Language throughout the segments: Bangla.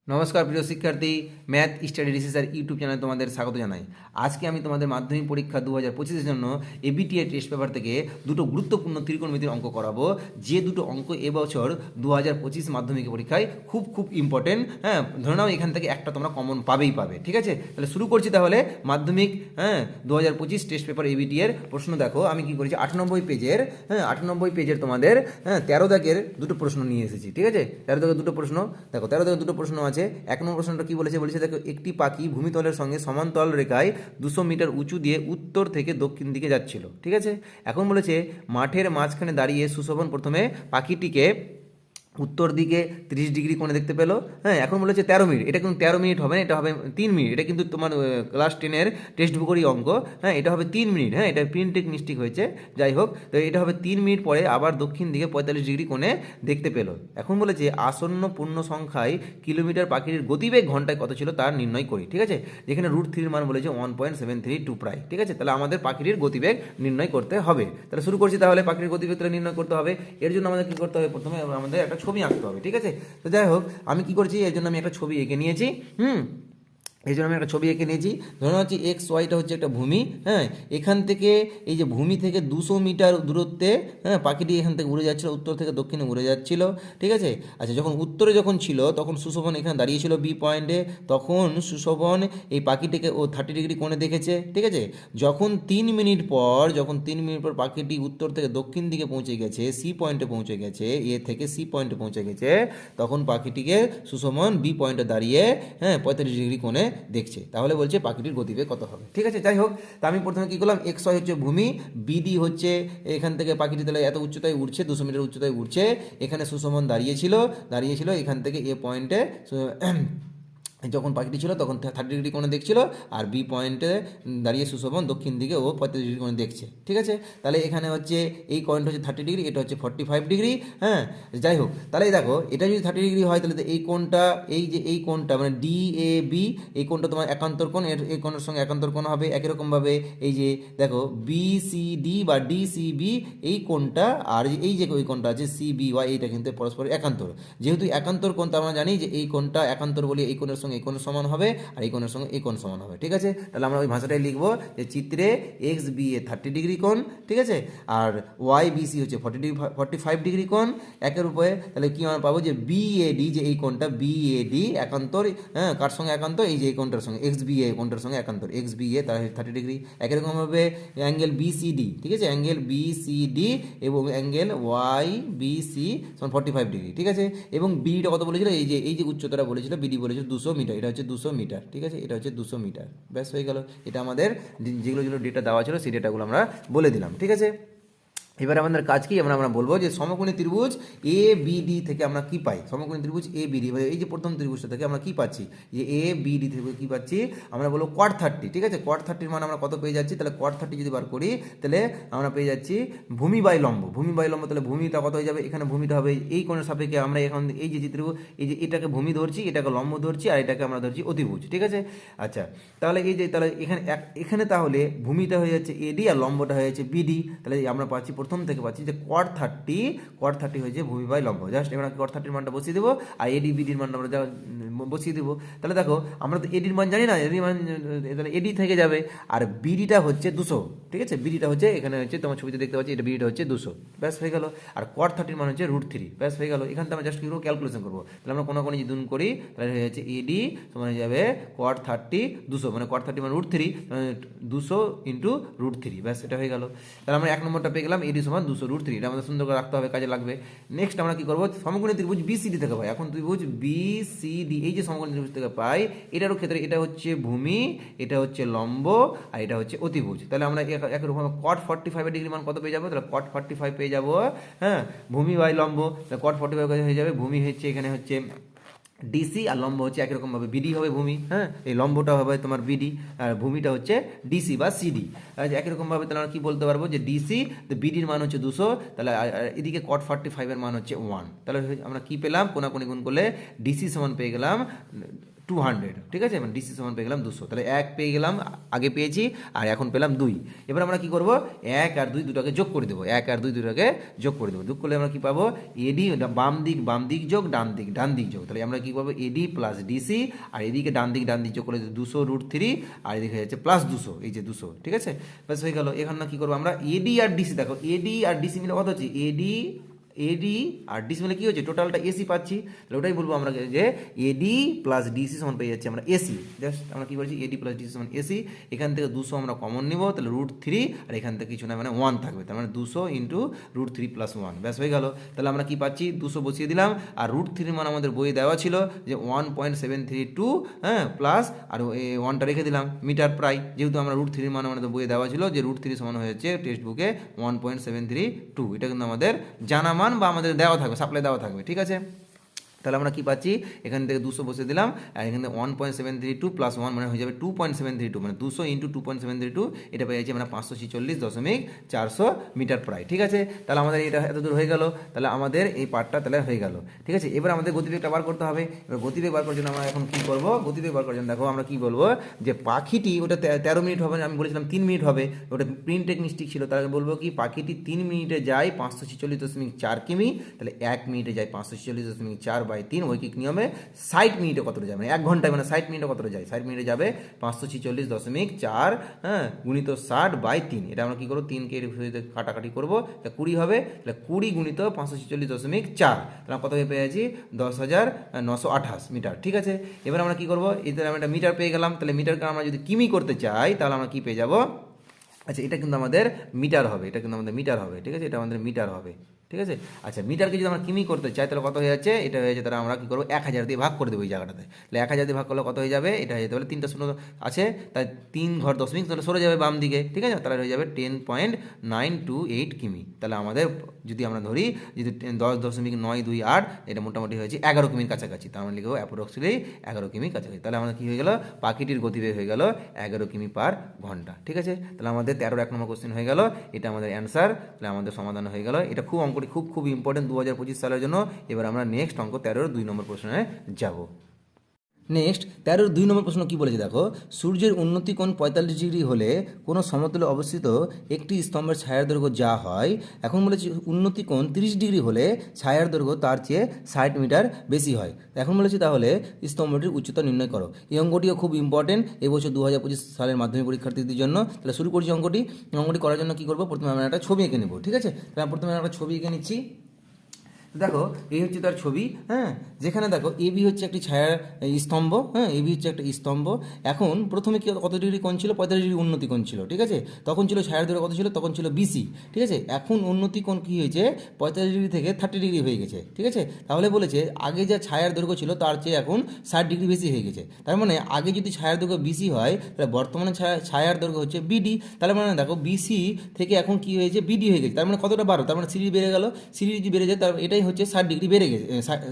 নমস্কার প্রিয় শিক্ষার্থী, ম্যাথ স্টাডি রিসার্চ ইউটিউব চ্যানেলে তোমাদের স্বাগত জানাই। আজকে আমি তোমাদের মাধ্যমিক পরীক্ষা 2025-এর জন্য এবিটিএ টেস্ট পেপার থেকে দুটো গুরুত্বপূর্ণ ত্রিকোণমিতির অঙ্ক করাবো। যে দুটো অঙ্ক এবছর 2025 মাধ্যমিক পরীক্ষায় খুব ইম্পর্টেন্ট। হ্যাঁ, ধরে নাও এখান থেকে একটা তোমরা কমন পাবে। ঠিক আছে, তাহলে শুরু করছি। তাহলে মাধ্যমিক 2025 টেস্ট পেপার এবিটিএর প্রশ্ন দেখো। আমি কি করেছি, 98 পেজের 98 পেজের তোমাদের 13 দাগের দুটো প্রশ্ন নিয়ে এসেছি। ঠিক আছে, 13 দাগের দুটো প্রশ্ন দেখো। 13 দাগের দুটো প্রশ্ন আছে। এক নম্বর প্রশ্নটা কি বলেছে, দেখো, একটি পাখি ভূমিতলের সঙ্গে সমান্তরাল রেখায় 200 মিটার উঁচু দিয়ে উত্তর থেকে দক্ষিণ দিকে যাচ্ছিল। ঠিক আছে, এখন বলেছে মাঠের মাঝখানে দাঁড়িয়ে সুশোভন প্রথমে পাখিটিকে উত্তর দিকে 30 ডিগ্রি কোণে দেখতে পেলো। এখন বলেছে 13 মিনিট। এটা কিন্তু 13 মিনিট হবে না, এটা হবে 3 মিনিট। এটা কিন্তু তোমার ক্লাস 10-এর টেক্সট বুকেরই অঙ্ক। এটা হবে 3 মিনিট। এটা প্রিন্টিং মিস্টেক হয়েছে, যাই হোক। তো এটা হবে 3 মিনিট পরে আবার দক্ষিণ দিকে 45 ডিগ্রি কোণে দেখতে পেলো। এখন বলেছে আসন্ন পূর্ণ সংখ্যায় কিলোমিটার পাখির গতিবেগ ঘন্টায় কত ছিল তার নির্ণয় করি। ঠিক আছে, যেখানে √3 মান বলেছে 1.732 প্রায়। ঠিক আছে, তাহলে আমাদের পাখির গতিবেগ নির্ণয় করতে হবে। তাহলে শুরু করছি। তাহলে পাখির গতিবেগ তাহলে নির্ণয় করতে হবে। এর জন্য আমাদের কী করতে হবে, প্রথমে আমাদের একটা ছবি আঁকতে হবে। ঠিক আছে, তো যাই হোক, আমি কি করছি, এর জন্য আমি একটা ছবি এঁকে নিয়েছি। এই জন্য আমি একটা ছবি এঁকে নিয়েছি। ধরে হচ্ছে এক্স ওয়াইটা হচ্ছে একটা ভূমি। এখান থেকে এই যে ভূমি থেকে 200 মিটার দূরত্বে পাখিটি এখান থেকে উড়ে যাচ্ছিল, উত্তর থেকে দক্ষিণে উড়ে যাচ্ছিল। ঠিক আছে, আচ্ছা, যখন উত্তরে যখন ছিল তখন সুশোভন এখানে দাঁড়িয়েছিল বি পয়েন্টে। তখন সুশোভন এই পাখিটিকে 30 ডিগ্রি কোণে দেখেছে। ঠিক আছে, যখন 3 মিনিট পর পাখিটি উত্তর থেকে দক্ষিণ দিকে পৌঁছে গেছে, সি পয়েন্টে পৌঁছে গেছে, এ থেকে সি পয়েন্টে পৌঁছে গেছে, তখন পাখিটিকে সুশোভন বি পয়েন্টে দাঁড়িয়ে 45 ডিগ্রি কোণে দেখছে। তাহলে বলছে পাখিটির গতিবেগ কত হবে। ঠিক আছে, যাই হোক, তা আমি প্রথমে কি করলাম, এক্স ওয়াই হচ্ছে ভূমি, বিডি হচ্ছে এখান থেকে পাখিটি তাহলে এত উচ্চতায় উঠছে, 200 মিটার উচ্চতায় উঠছে। এখানে সুশোভন দাঁড়িয়েছিল এখান থেকে এ পয়েন্টে যখন পাখিটি ছিল তখন 30 ডিগ্রি কোণে দেখছিল, আর বি পয়েন্টে দাঁড়িয়ে সুশোভন দক্ষিণ দিকে ও 45 ডিগ্রি কোণে দেখছে। ঠিক আছে, তাহলে এখানে হচ্ছে এই পয়েন্ট হচ্ছে 30 ডিগ্রি, এটা হচ্ছে 45 ডিগ্রি। যাই হোক, তাহলে দেখো, এটা যদি 30 ডিগ্রি হয় তাহলে এই কোণটা, এই কোণটা মানে ডি এ বি, এই কোণটা তোমার একান্তর কোণ, এই কোণের সঙ্গে একান্তর কোণ হবে। একই রকমভাবে এই যে দেখো বি সি ডি বা ডি সি বি, এই কোণটা আর এই যে ওই কোণটা আছে সি বি ওয়াই, এইটা কিন্তু পরস্পর একান্তর। যেহেতু একান্তর কোণ, আমরা জানি যে এই কোণটা একান্তর বলে এই কোণের এই কোণ সমান হবে, আর এই কোণের সঙ্গে এই কোণ সমান হবে। ঠিক আছে, তাহলে আমরা ওই ভাষাটাই লিখবো যে চিত্রে এক্স বি এ 30 ডিগ্রি কোণ। ঠিক আছে, আর ওয়াই বি সি হচ্ছে 45 ডিগ্রি কোণ। একের উপরে তাহলে কি আমরা পাবো যে বি এ ডি, যে এই কোণটা বি এ ডি একান্তর, কার সঙ্গে একান্তর, এই যে এই কোণটার সঙ্গে এক্স বি এ কোণটার সঙ্গে একান্তর, এক্স বি এ তার 30 ডিগ্রি। একই রকমভাবে অ্যাঙ্গেল বি সি ডি, ঠিক আছে, অ্যাঙ্গেল বি সি ডি এবং অ্যাঙ্গেল ওয়াই বি সি সমান 45 ডিগ্রি। ঠিক আছে, এবং বিডিটা কত বলেছিল, এই যে উচ্চতাটা বলেছিল, বিডি বলেছিল 200 মিটার। এটা হচ্ছে 200 মিটার। ঠিক আছে, এটা হচ্ছে 200 মিটার। ব্যাস হয়ে গেল। এটা আমাদের যেগুলো ডেটা দেওয়া ছিল সেই ডেটাগুলো আমরা বলে দিলাম। ঠিক আছে, এবার আমাদের কাজ কি, আমরা বলবো যে সমকোণী ত্রিভুজ এ বিডি থেকে আমরা কি পাই। সমকোণী ত্রিভুজ এ বিডি, এই যে প্রথম ত্রিভুজটা থেকে আমরা কি পাচ্ছি, যে এ বিডি থেকে কি পাচ্ছি, আমরা বলবো cot 30। ঠিক আছে, cot 30 মান আমরা কত পেয়ে যাচ্ছি, তাহলে cot 30 যদি বার করি তাহলে আমরা পেয়ে যাচ্ছি ভূমি বাই লম্ব। তাহলে ভূমিটা কত হয়ে যাবে, এখানে ভূমিটা হবে এই কোণের সাপেক্ষে। আমরা এখন এই যে ত্রিভুজ, এই যে এটাকে ভূমি ধরছি, এটাকে লম্ব ধরছি, আর এটাকে আমরা ধরছি অতিভুজ। ঠিক আছে, আচ্ছা, তাহলে তাহলে এখানে তাহলে ভূমিটা হয়ে যাচ্ছে এডি আর লম্বটা হয়ে যাচ্ছে বিডি। তাহলে আমরা পাচ্ছি প্রথম থেকে পাচ্ছি যে cot 30 হয়েছে ভূমি বাই লম্ব। জাস্ট এবার cot 30 মানটা বসিয়ে দেবো, আর এডি বিডির মানটা আমরা বসিয়ে দেবো। তাহলে দেখো, আমরা তো এডির মান জানি না, এডি মান তাহলে এডি থেকে যাবে, আর বিডিটা হচ্ছে 200। ঠিক আছে, বিডিটা হচ্ছে এখানে হচ্ছে তোমার ছবিতে দেখতে পাচ্ছি, এটা বিডিটা হচ্ছে 200। ব্যাস হয়ে গেল। আর cot 30 মান হচ্ছে √3। ব্যাস হয়ে গেল। এখান থেকে আমরা জাস্ট কি করবো, ক্যালকুলেশন করবো। তাহলে আমরা কোনো যদি গুণ করি তাহলে হয়ে যাচ্ছে এডি সমান হয়ে যাবে cot 30 200, মানে cot 30 মানে √3, 200 ইন্টু √3। ব্যাস, এটা হয়ে গেল। তাহলে আমরা এক নম্বরটা পেয়ে গেলাম, এডি সমান 200 √3। এটা আমাদের সুন্দর করে রাখতে হবে, কাজে লাগবে। নেক্সট আমরা কি করবো, সমকোণী ত্রিভুজ বিসিডি থেকে পাই। এখন ত্রিভুজ বিসিডি, এই যে সমকোণী ত্রিভুজ থেকে পাই, এটারও ক্ষেত্রে এটা হচ্ছে ভূমি, এটা হচ্ছে লম্ব, আর এটা হচ্ছে অতিভুজ। তাহলে আমরা একরকম cot 45 ডিগ্রি মান কত পেয়ে যাবো, তাহলে cot 45 পেয়ে যাবো। ভূমি বাই লম্ব, তাহলে cot 45 হয়ে যাবে, ভূমি হচ্ছে এখানে হচ্ছে ডিসি, আর লম্ব হচ্ছে একই রকমভাবে বিডি হবে ভূমি। এই লম্বটা হবে তোমার বিডি, আর ভূমিটা হচ্ছে ডিসি বা সিডি। একই রকমভাবে তাহলে আমরা কী বলতে পারবো, যে ডিসি, তো বিডির মান হচ্ছে 200, তাহলে এদিকে cot 45 এর মান হচ্ছে 1। তাহলে আমরা কী পেলাম, কোনাকুনি গুণ করলে ডিসি সমান পেয়ে গেলাম 200, ঠিক আছে, মানে ডিসি সমান পেয়ে গেলাম 200, তাহলে 1 পেয়ে গেলাম, আগে পেয়েছি, আর এখন পেলাম 2। এবার আমরা কি করব, 1 আর 2 দুটাকে যোগ করে দেবো, 1 আর 2 দুটাকে যোগ করে দেবো, যোগ করলে আমরা কি পাবো, এডি বাম দিক যোগ ডান দিক যোগ, তাহলে আমরা কি করবো, এডি প্লাস ডিসি, আর এদিকে ডান দিক যোগ করলে 200√3, আর এদিকে হয়ে যাচ্ছে প্লাস 200, এই যে 200, ঠিক আছে, ব্যাস হয়ে গেল। এখানে কি করবো আমরা, এডি আর ডিসি, দেখো এডি আর ডিসি মিলে কত হচ্ছে, এডি আর ডিসি মিলে কি হচ্ছে, টোটালটা এসি পাচ্ছি, তাহলে ওটাই বলবো আমরা যে এডি প্লাস ডিসি সমান পেয়ে যাচ্ছে আমরা এসি। জাস্ট আমরা কি বলছি, এডি প্লাস ডিসি সমান এসি, এখান থেকে 200 আমরা কমন নিব, তাহলে √3, আর এখান থেকে কিছু না মানে 1 থাকবে, তার মানে 200 ইন্টু √3 + 1, ব্যাস হয়ে গেল। তাহলে আমরা কি পাচ্ছি, 200 বসিয়ে দিলাম, আর √3 মান আমাদের বইয়ে দেওয়া ছিল যে 1.732, হ্যাঁ, প্লাস আর 1টা রেখে দিলাম মিটার প্রায়, যেহেতু আমরা √3 মান আমাদের বইয়ে দেওয়া ছিল যে √3 সমান হয়েছে টেক্সট বুকে 1.732, এটা কিন্তু আমাদের জানা মান বা আমাদের দেওয়া থাকবে, সাপ্লাই দেওয়া থাকবে, ঠিক আছে। তাহলে আমরা কি পাচ্ছি, এখান থেকে 200 বসে দিলাম, আর এখান থেকে 1.732 + 1 মানে হয়ে যাবে 2.732, মানে 200 ইন্টু 2.732, এটা পেয়ে যাচ্ছি আমরা 546.400 মিটার প্রায়, ঠিক আছে। তাহলে আমাদের এটা এত দূর হয়ে গেল, তাহলে আমাদের এই পার্টটা তাহলে হয়ে গেল, ঠিক আছে। এবার আমাদের গতিবেগটা বার করতে হবে। এবার গতিবেগ বার করার জন্য আমরা এখন কী করবো, গতিবেগ বার করার জন্য দেখো আমরা কী বলবো, যে পাখিটি ওটা 13 মিনিট হবে, আমি বলেছিলাম 3 মিনিট হবে, ওটা প্রিন্টেড মিস্টেক ছিল, তাহলে বলবো কি, পাখিটি 3 মিনিটে যায় 546.4 কিমি, তাহলে 1 মিনিটে যায় 546.4/3, ঐকিক নিয়মে 60 মিনিটে কতটা যাবে, মানে 1 ঘন্টায়, মানে 60 মিনিটে কতটা যায়, 60 মিনিটে যাবে 546.4, হ্যাঁ, গুণিত 60/3, এটা আমরা কী করবো, 3কে কাটাকাটি করবো, তা 20 হবে, তাহলে 20 গুণিত 546.4, তাহলে কত পেয়ে যাচ্ছি, 10,928 মিটার, ঠিক আছে। এবার আমরা কী করবো, এতে আমরা একটা মিটার পেয়ে গেলাম, তাহলে মিটারকে আমরা যদি কিমি করতে চাই, তাহলে আমরা কী পেয়ে যাবো, আচ্ছা এটা কিন্তু আমাদের মিটার হবে, এটা কিন্তু আমাদের মিটার হবে, ঠিক আছে, এটা আমাদের মিটার হবে, ঠিক আছে। আচ্ছা মিটারকে যদি আমরা কিমি করতে চাই, তাহলে কত হয়ে যাচ্ছে, এটা হয়ে যাচ্ছে, তাহলে আমরা কী করবো, 1000 দিয়ে ভাগ করে দেবো এই জায়গাটাতে, তাহলে 1000 দিয়ে ভাগ করলে কত হয়ে যাবে, এটা হয়ে যেতে পারে 3টা শূন্য আছে, তাই 3 ঘর দশমিক, তাহলে সরে যাবে বাম দিকে, ঠিক আছে, তাহলে হয়ে যাবে 10.928 কিমি। তাহলে আমাদের যদি আমরা ধরি, যদি 10.928, এটা মোটামুটি হয়েছে 11 কিমির কাছাকাছি, তার মানে লিখবো অ্যাপ্রক্সিমেটলি 11 কিমির কাছাকাছি। তাহলে আমাদের কী হয়ে গেল, পাখিটির গতিবেগ হয়ে গেল 11 কিমি পার ঘন্টা, ঠিক আছে। তাহলে আমাদের 13 1 নম্বর কোশ্চেন হয়ে গেল, এটা আমাদের অ্যান্সার, তাহলে আমাদের সমাধান হয়ে গেল। এটা খুব অঙ্কটি খুব ইম্পর্টেন্ট 2025 সালের জন্য। এবার আমরা নেক্সট অঙ্ক 13 2 নম্বর প্রশ্নে যাব। নেক্সট 13 2 নম্বর প্রশ্ন কী বলেছে দেখো, সূর্যের উন্নতি কোণ 45 ডিগ্রি হলে কোনো সমতলে অবস্থিত একটি স্তম্ভের ছায়ার দৈর্ঘ্য যা হয়, এখন বলেছে উন্নতি কোণ 30 ডিগ্রি হলে ছায়ার দৈর্ঘ্য তার চেয়ে 60 মিটার বেশি হয়। এখন বলেছি তাহলে স্তম্ভটির উচ্চতা নির্ণয় করো। এই অঙ্কটিও খুব ইম্পর্টেন্ট এবছর 2025 সালের মাধ্যমিক পরীক্ষার্থীদের জন্য। তাহলে শুরু করছি অঙ্কটি করার জন্য কী করবো, প্রথমে আমরা একটা ছবি এঁকে নেব, ঠিক আছে। তাহলে প্রথমে আমরা একটা ছবি এঁকে নিচ্ছি। দেখো এই হচ্ছে তার ছবি, হ্যাঁ, যেখানে দেখো এবি হচ্ছে একটি ছায়ার স্তম্ভ, হ্যাঁ, এবি হচ্ছে একটা স্তম্ভ। এখন প্রথমে কি কত ডিগ্রি কোণ ছিল, 45 ডিগ্রি উন্নতি কোণ ছিল, ঠিক আছে। তখন ছিল ছায়ার দৈর্ঘ্য কত ছিল, তখন ছিল বিসি, ঠিক আছে। এখন উন্নতি কোণ কী হয়েছে, 45 ডিগ্রি থেকে 30 ডিগ্রি হয়ে গেছে, ঠিক আছে। তাহলে বলেছে আগে যা ছায়ার দৈর্ঘ্য ছিল তার চেয়ে এখন 60 ডিগ্রি বেশি হয়ে গেছে। তার মানে আগে যদি ছায়ার দৈর্ঘ্য বিসি হয়, তাহলে বর্তমানে ছায়ার দৈর্ঘ্য হচ্ছে বিডি। তাহলে মানে দেখো বিসি থেকে এখন কি হয়েছে, বিডি হয়ে গেছে। তার মানে কতটা বাড়ো, তার মানে সিঁড়ি বেড়ে গেল, সিঁড়ি যদি বেড়ে যায় তার এটাই হচ্ছে 60 ডিগ্রি বেড়ে গেছে,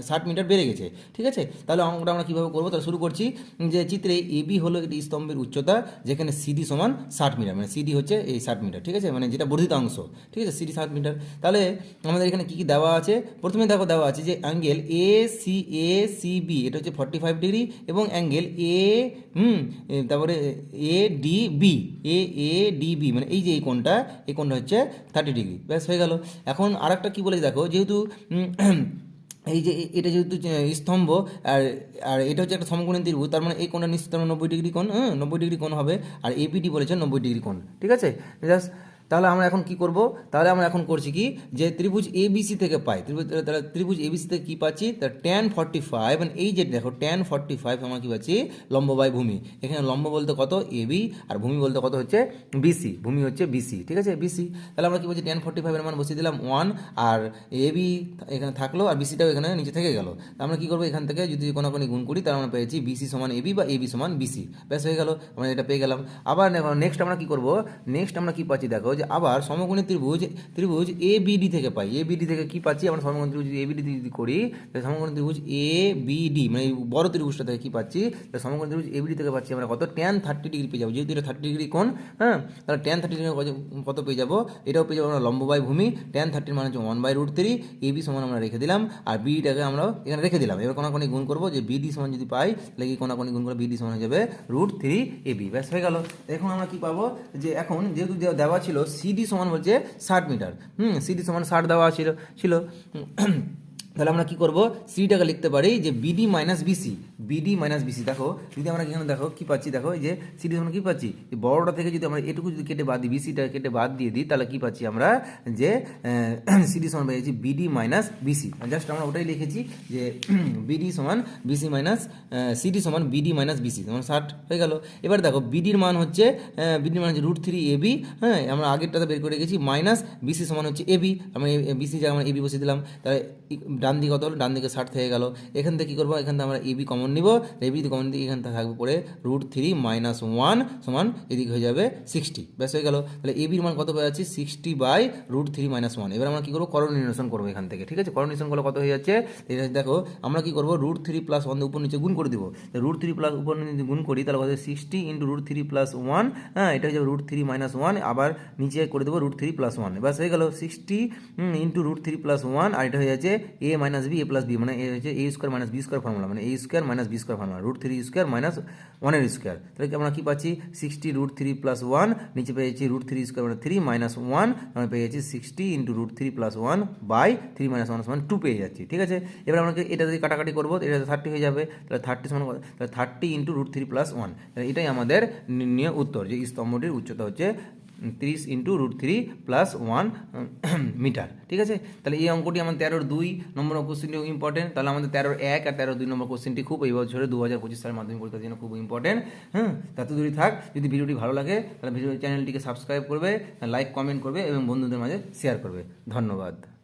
60 মিটার বেড়ে গেছে, ঠিক আছে। তাহলে অঙ্কটা আমরা কীভাবে করবো, তাহলে শুরু করছি। যে চিত্রে এবি হলো একটি স্তম্ভের উচ্চতা, যেখানে সিডি সমান 60 মিটার, মানে সিডি হচ্ছে এই 60 মিটার, ঠিক আছে, মানে যেটা বর্ধিত অংশ, ঠিক আছে, সিডি 60 মিটার। তাহলে আমাদের এখানে কী কী দেওয়া আছে, প্রথমে দেখো দেওয়া আছে যে অ্যাঙ্গেল এসিবি এটা হচ্ছে 45 ডিগ্রি, এবং অ্যাঙ্গেল তারপরে এডিবি মানে এই যে এই কোণটা হচ্ছে 30 ডিগ্রি, ব্যাস হয়ে গেল। এখন আরেকটা কী বলেছে দেখো, যেহেতু এই যে এটা যেহেতু স্তম্ভ, আর আর এটা হচ্ছে একটা সমকোণী ত্রিভুজ, তার মানে এই কোণটা নিশ্চিত 90 ডিগ্রি কোণ, 90 ডিগ্রি কোণ হবে, আর এবিডি বলেছে 90 ডিগ্রি কোণ, ঠিক আছে। জাস্ট তাহলে আমরা এখন কি করব, তাহলে আমরা এখন করছি কি, যে ত্রিভুজ এবিসি থেকে পাই, তাহলে ত্রিভুজ এবিসি থেকে কী পাচ্ছি, তার tan 45, মানে এই যে দেখো tan 45 আমরা কী পাচ্ছি, লম্ব বাই ভূমি। এখানে লম্ব বলতে কত এবি, আর ভূমি বলতে কত হচ্ছে বিসি, ভূমি হচ্ছে বিসি, ঠিক আছে, বিসি। তাহলে আমরা কী বলছি, tan 45 এর মান বসিয়ে দিলাম 1, আর এবি এখানে থাকলো, আর বিসিটাও এখানে নিচে থেকে গেল। আমরা কী করবো, এখান থেকে যদি কোনোখানি গুণ করি, তাহলে আমরা পেয়েছি বিসি সমান এবি বা এবি সমান বিসি, ব্যাস হয়ে গেল, আমরা এটা পেয়ে গেলাম। আবার নেক্সট আমরা কী করবো, নেক্সট আমরা কী পাচ্ছি দেখো, যে আবার সমকোণী ত্রিভুজ এ বিডি থেকে পাই। এ বিডি থেকে কি পাচ্ছি আমরা? সমকোণী ত্রিভুজ এ বিডি যদি করি তাহলে সমকোণী ত্রিভুজ এ বিডি মানে এই বড় ত্রিভুজটা থেকে কি পাচ্ছি? তাহলে সমকোণী ত্রিভুজ এ বিডি থেকে পাচ্ছি আমরা কত? tan 30° পেয়ে যাবো, যেহেতু এটা 30° কোণ। হ্যাঁ, তাহলে tan 30° কত পেয়ে যাবো? এটাও পেয়ে যাবো আমরা লম্ব বাই ভূমি। tan 30 মানে হচ্ছে 1/√3। এ বি সমান আমরা রেখে দিলাম, আর বিটাকে আমরা এখানে রেখে দিলাম। এবার কোনাকুনি গুণ করবো, যে বিডি সমান যদি পাই তাহলে কি কোনাকুনি গুণ করে বিডি সমান হয়ে যাবে √3 AB। ব্যাস হয়ে গেল। এখন আমরা কি পাবো? যে এখন যেহেতু দেওয়া ছিল সিডি সমান বলছে 60 মিটার, সিডি সমান 60 দেওয়া ছিল তাহলে আমরা কি করব? সিটাকে লিখতে পারি যে বিডি মাইনাস বিসি। দেখো যদি আমরা এখানে দেখো কি পাচ্ছি, দেখো এই যে সিডি সমান কি পাচ্ছি, বড়টা থেকে যদি আমরা এটুকু যদি কেটে বাদ দিই, বিসিটা কেটে বাদ দিয়ে দিই, তাহলে কি পাচ্ছি আমরা? যে সিডি সমান পেয়েছি বিডি মাইনাস বিসি। জাস্ট আমরা ওটাই লিখেছি যে বিডি সমান বিসি মাইনাস সিডি সমান বিডি মাইনাস বিসি সমান 60 হয়ে গেল। এবার দেখো বিডির মান হচ্ছে √3 AB। হ্যাঁ, আমরা আগেরটাতে বের করে রেখেছি, মাইনাস বিসি সমান হচ্ছে এবি। আমরা বিসি জায়গায় আমরা এবি বসিয়ে দিলাম। তাহলে ডান দিকে কত হলো? ডান দিকে 60 থেকে গেল। এখান থেকে কী করবো? এখান থেকে আমরা এবি কমন নিব। এবি কমন দিয়ে এখান থেকে থাকবে পড়ে √3 - 1 সমান এদিকে হয়ে যাবে 60। ব্যাস হয়ে গেল। তাহলে এবির মান কত পেয়ে যাচ্ছি? 60/√3 - 1। এবার আমরা কী করবো? করণ নির্ণয় করবো এখান থেকে। ঠিক আছে, করণ নির্ণয় করলে কত হয়ে যাচ্ছে? এটা দেখো আমরা কী করবো? √3 + 1 উপর নিচে গুণ করে দিব। √3 প্লাস উপর নিচে গুণ করি তাহলে কত? 60 × √3 + 1। হ্যাঁ, এটা হয়ে যাবে √3 - 1। আবার নিচে করে দেবো √3 + 1। ব্যাস হয়ে গেল 60 × √3 + 1। আর এটা হয়ে যাচ্ছে a - b a + b, মানে এ হচ্ছে a² - b² ফর্মুলা, মানে a² - b² ফর্মুলা, √3² - 1/²। তাহলে আমরা কি পাচ্ছি? 60 √3 + 1, নিচে পেয়েছি √3² মানে 3 - 1, আমরা পেয়ে যাচ্ছি 60 × √3 + 1/3 - 1 সমান 2 পেয়ে যাচ্ছি। ঠিক আছে, এবার আমরা এটা যদি কাটাকাটি করবো এটা 30 হয়ে যাবে। তাহলে 30 সমান কত? তাহলে 30 × √3 + 1। তাহলে এটাই আমাদের নির্ণয় উত্তর, যে স্তম্ভটির উচ্চতা হচ্ছে 30 × √3 + 1 মিটার। ঠিক আছে, তাহলে এই অঙ্কটি আমাদের 13-2 নম্বর কোশ্চেনটি ইম্পর্টেন্ট। তাহলে আমাদের 13-1 আর 13-2 নম্বর কোশ্চেনটি খুব এই বছরে 2025 সালের মাধ্যমিক পরীক্ষার জন্য খুব ইম্পর্টেন্ট। হ্যাঁ, তত দূরই থাক। যদি ভিডিওটি ভালো লাগে তাহলে চ্যানেলটিকে সাবস্ক্রাইব করবে, লাইক কমেন্ট করবে এবং বন্ধুদের মাঝে শেয়ার করবে। ধন্যবাদ।